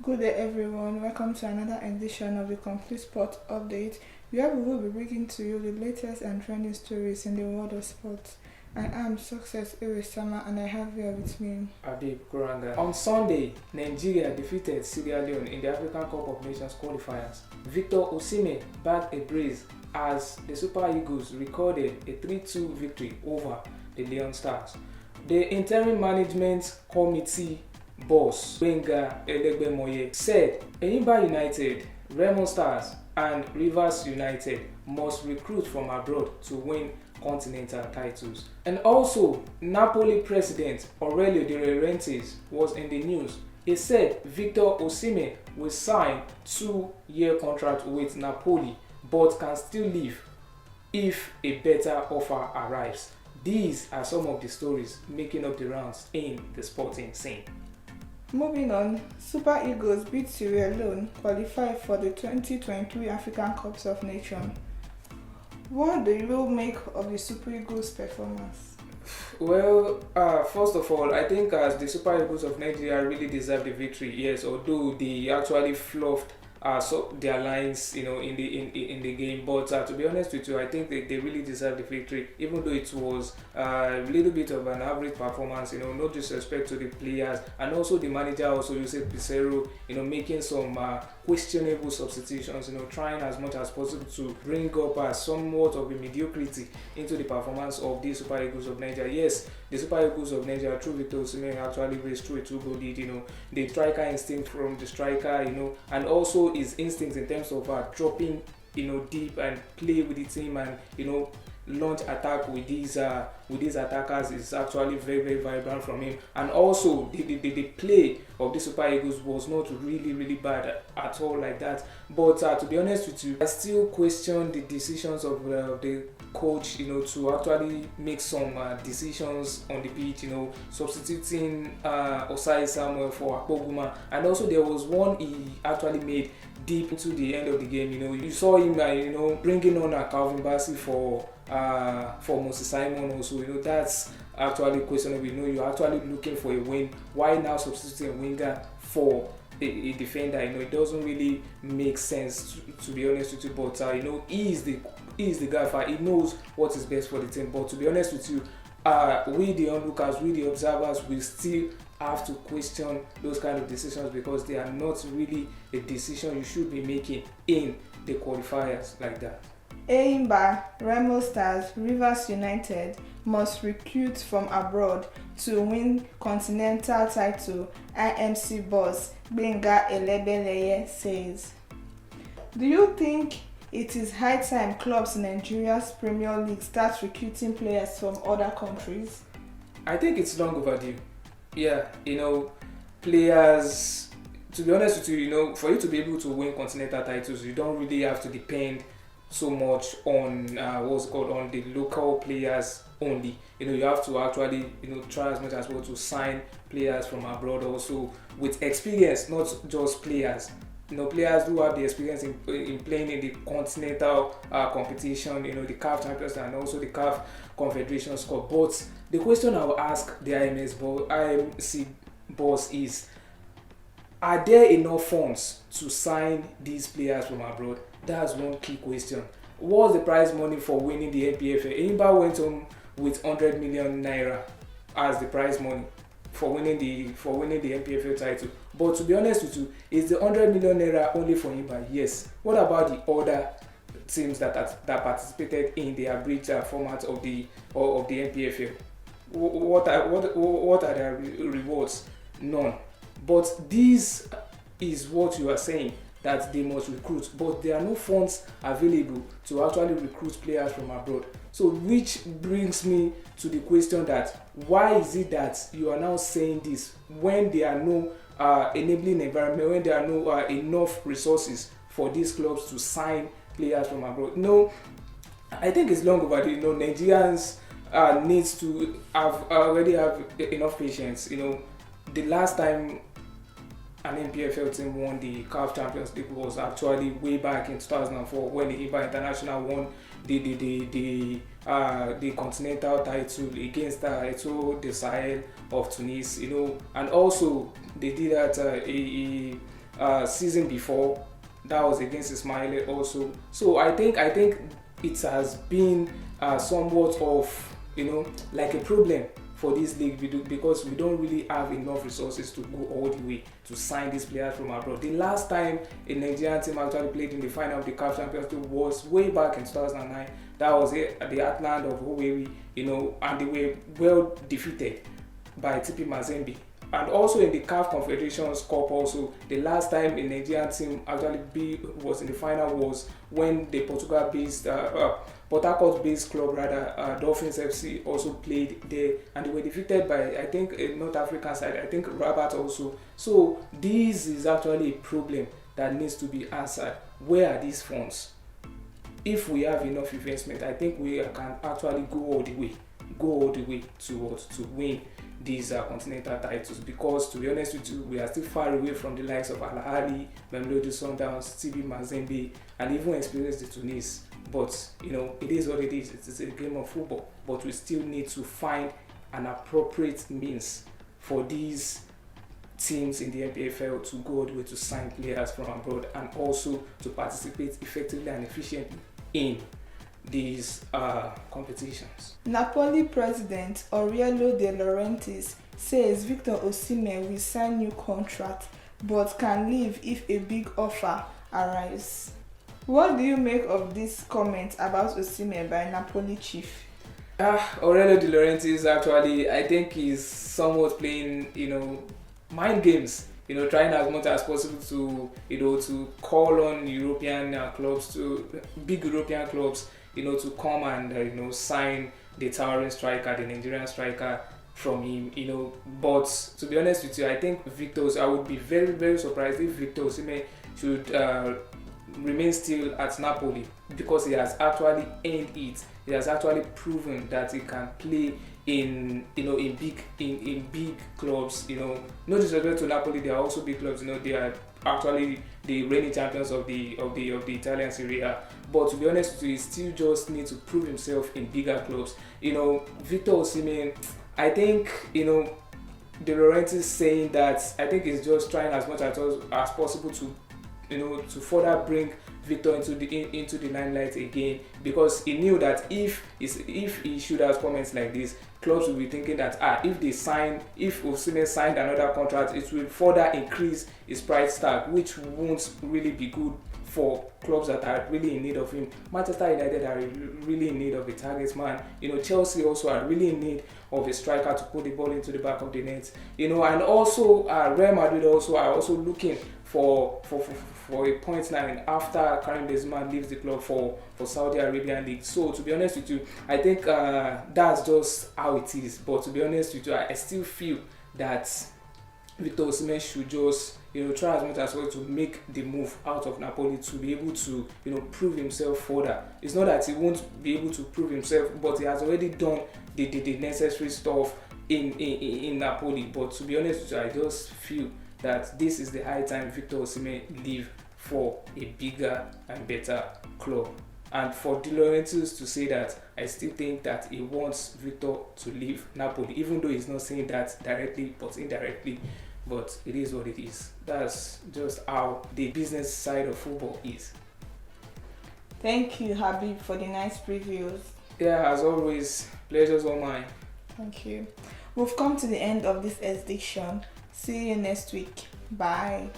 Good day, everyone. Welcome to another edition of the Complete Sport Update, where we will be bringing to you the latest and trending stories in the world of sports. I am Success Irisama, and I have here with me Abib Kuranga. On Sunday, Nigeria defeated Sierra in the African Cup of Nations qualifiers. Victor Osimhen bagged a brace as the Super Eagles recorded a 3-2 victory over the Leon Stars. The interim management committee boss Gbenga Elegbemoye said Enyimba United, Remo Stars and Rivers United must recruit from abroad to win continental titles. And also, Napoli president Aurelio De Laurentiis was in the news. He said Victor Osimhen will sign 2-year contract with Napoli but can still leave if a better offer arrives. These are some of the stories making up the rounds in the sporting scene. Moving on, Super Eagles beat Sierra Leone, qualified for the 2023 African Cups of Nations. What do you make of the Super Eagles' performance? Well, first of all, I think as the Super Eagles of Nigeria really deserve the victory. Yes, although they actually fluffed their lines, in the game. But to be honest with you, I think they really deserve the victory, even though it was a little bit of an average performance. No disrespect to the players and also the manager, also Jose Pizarro, making some questionable substitutions. Trying as much as possible to bring up somewhat of a mediocrity into the performance of the Super Eagles of Nigeria. Yes, the Super Eagles of Nigeria through Victor Osimhen actually raced through a 2-goal lead. The striker instinct from the striker, and also his instincts in terms of dropping deep and play with the team and launch attack with these attackers is actually very, very vibrant from him. And also the play of the Super Eagles was not really bad at all like that. But to be honest with you, I still question the decisions of the coach to actually make some decisions on the pitch, substituting Osai Samuel for Akpoguma. And also there was one he actually made deep into the end of the game. You saw him bringing on Calvin Bassey for Moses Simon also. That's actually questionable. You're actually looking for a win. Why now substituting a winger for a defender? It doesn't really make sense to be honest with you. But he is the guy. He knows what is best for the team. But to be honest with you, we the onlookers, we the observers, will still have to question those kind of decisions because they are not really a decision you should be making in the qualifiers like that. Enyimba, Remo Stars, Rivers United must recruit from abroad to win continental title, IMC boss Gbenga Elegbemoye says. Do you think it is high time clubs in Nigeria's Premier League start recruiting players from other countries? I think it's long overdue. Yeah, players, to be honest with you, for you to be able to win continental titles, you don't really have to depend so much on on the local players only. You have to actually try as much as possible to sign players from abroad also with experience, not just players. Players who have the experience in playing in the continental competition, the CAF Champions and also the CAF Confederation Cup. But the question I will ask the IMC boss is, are there enough funds to sign these players from abroad? That's one key question. What's the prize money for winning the NPFL? Enyimba went home with 100 million naira as the prize money for winning the NPFL title. But to be honest with you, is the 100 million naira only for Enyimba? Yes. What about the other teams that participated in the abridged format of the NPFL? What are their rewards? None. But this is what you are saying, that they must recruit, but there are no funds available to actually recruit players from abroad. So which brings me to the question that why is it that you are now saying this when there are no enabling environment, when there are no enough resources for these clubs to sign players from abroad? No, I think it's long overdue. Nigerians needs to already have enough patience. The last time an NPFL team won the CAF Champions League was actually way back in 2004 when the Enyimba International won the continental title against Eto'o the Sahel of Tunis, and also they did that season before, that was against Ismaili also. So I think it has been somewhat of, like a problem for this league because we don't really have enough resources to go all the way to sign these players from abroad. The last time a Nigerian team actually played in the final of the CAF Champions League was way back in 2009. That was it at the Atland of Owerri, and they were well defeated by TP Mazembe. And also in the CAF Confederations Cup also, the last time a Nigerian team actually was in the final was when the Port Harcourt-based club Dolphins FC also played there, and they were defeated by, I think, a North African side, I think Rabat also. So this is actually a problem that needs to be answered. Where are these funds? If we have enough investment, I think we can actually go all the way to win these continental titles, because to be honest with you, we are still far away from the likes of Al Ahly, Mamelodi Sundowns, TP Mazembe, and even experience the Tunis. But it is what it is. It is a game of football, but we still need to find an appropriate means for these teams in the NPFL to go all the way to sign players from abroad, and also to participate effectively and efficiently in these competitions. Napoli president Aurelio De Laurentiis says Victor Osimhen will sign new contract but can leave if a big offer arrives. What do you make of this comment about Osimhen by Napoli chief? Aurelio De Laurentiis actually, I think he's somewhat playing, mind games. Trying as much as possible to call on European clubs, to big European clubs, to come and sign the towering striker, the Nigerian striker from him. But to be honest with you, I think I would be very, very surprised if Victor Osimhen should remain still at Napoli, because he has actually earned it. He has actually proven that he can play in big clubs. No disrespect to Napoli, they are also big clubs. They are actually the reigning champions of the Italian Serie. But to be honest with you, he still just needs to prove himself in bigger clubs. Victor Osimhen, I think De Laurentiis saying that, I think he's just trying as much as possible to to further bring Victor into the limelight again, because he knew that if he should have comments like this, clubs will be thinking that if Osimhen signed another contract, it will further increase his price tag, which won't really be good for clubs that are really in need of him. Manchester United are really in need of a target man. Chelsea also are really in need of a striker to put the ball into the back of the net. And also Real Madrid also are also looking for a point line after Karim Benzema leaves the club for Saudi Arabian League. So to be honest with you, I think that's just how it is. But to be honest with you, I still feel that Victor Osimhen should just try as much as well to make the move out of Napoli to be able to prove himself further. It's not that he won't be able to prove himself, but he has already done the necessary stuff in Napoli. But to be honest with you, I just feel that this is the high time Victor Osimhen leave for a bigger and better club. And for De Laurentiis to say that, I still think that he wants Victor to leave Napoli, even though he's not saying that directly but indirectly. But it is what it is. That's just how the business side of football is. Thank you, Habib, for the nice previews. Yeah, as always, pleasure's all mine. Thank you. We've come to the end of this edition. See you next week. Bye.